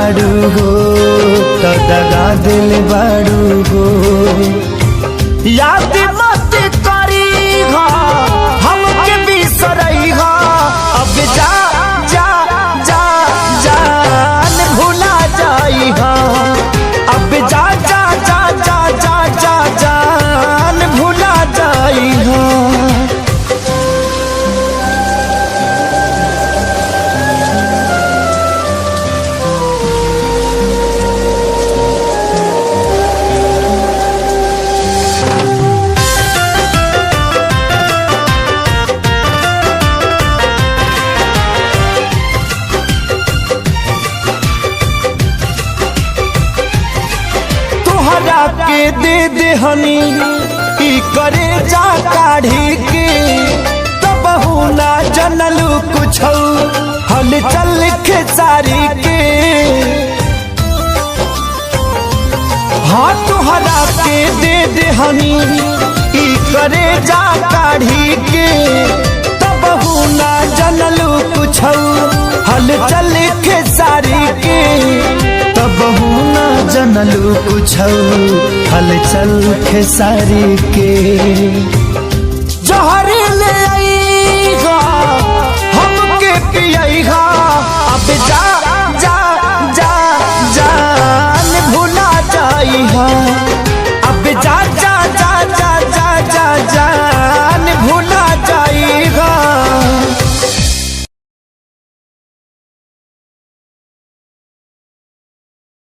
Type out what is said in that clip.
बाड़ू हो तो दगा दिल बाड़ू हो। याद मत करी हो हमके बिसरई हो, अब जा जा जा जान भुला जाई हो, अब जा जा जा जा जा जा जान भुला जाई हो। के दे दे हनी ई करे जा काढ़ी के, तब ना जनलू कुछ हल चल खेसारी के। हाँ तुहरा के दे दे हनी ई करे जा काढ़ी के, तब ना जनलू कुछ हल चल खेसारी के। तब ना जनलू कुछ हलचल खेसारी के। जहर ले आईगा हमके पियईगा, अब जा जा जा जान भुला जाईगा।